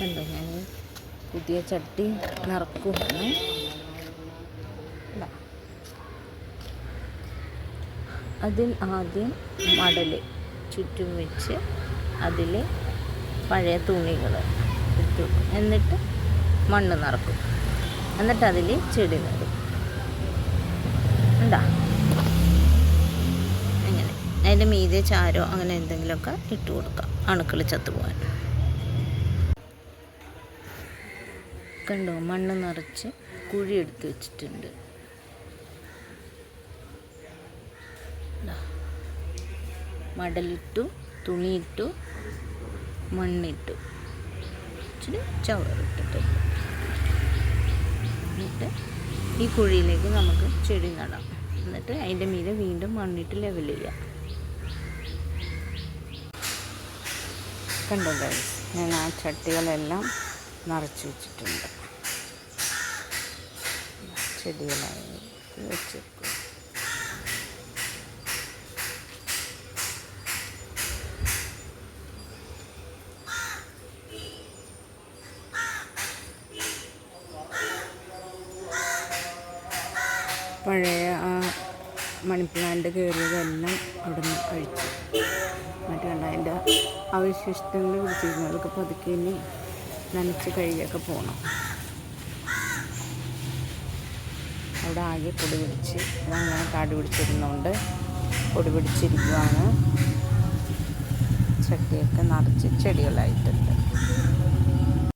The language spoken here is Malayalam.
കണ്ടോ, ഞാൻ പുതിയ ചട്ടി നിറക്കുകയാണ്. അതിൽ ആദ്യം മടൽ ചുറ്റും വെച്ച് അതിൽ പഴയ തുണികൾ ഇട്ടു, എന്നിട്ട് മണ്ണ് നിറക്കും, എന്നിട്ട് അതിൽ ചെടി നടും. ഉണ്ടാ അങ്ങനെ അതിൻ്റെ മീതെ ചാരോ അങ്ങനെ എന്തെങ്കിലുമൊക്കെ ഇട്ട് കൊടുക്കാം, അണുക്കൾ ചത്തുപോകാൻ. കണ്ടോ, മണ്ണ് നിറച്ച് കുഴി എടുത്ത് വെച്ചിട്ടുണ്ട്. മടലിട്ടു, തുണിയിട്ടു, മണ്ണിട്ടു, ഇച്ചിരി ചവറിട്ടിട്ട്, എന്നിട്ട് ഈ കുഴിയിലേക്ക് നമുക്ക് ചെടി നടാം. എന്നിട്ട് അതിൻ്റെ മീതെ വീണ്ടും മണ്ണിട്ട് ലെവൽ ചെയ്യാം. കണ്ടോ ഗൈസ്, ഞാൻ ആ ചട്ടികളെല്ലാം നിറച്ച് വെച്ചിട്ടുണ്ട്. ചെടികളായി വെച്ചേക്കും. പഴയ ആ മണി പ്ലാന്റ് കയറിയതെല്ലാം അവിടെ നിന്ന് കഴിച്ചു. എന്നിട്ട് കണ്ട അതിൻ്റെ അവശിഷ്ടങ്ങൾ പിടിച്ചിരുന്നു, അതൊക്കെ പതുക്കെ ഇനി നനച്ച് കഴുകിയൊക്കെ പോകണം. അവിടെ ആകെ പൊടി പിടിച്ച് അങ്ങനെ കാട് പിടിച്ചിരുന്നുകൊണ്ട് പൊടി പിടിച്ചിരിക്കുവാണ്. ചട്ടിയൊക്കെ നിറച്ച് ചെടികളായിട്ടുണ്ട്.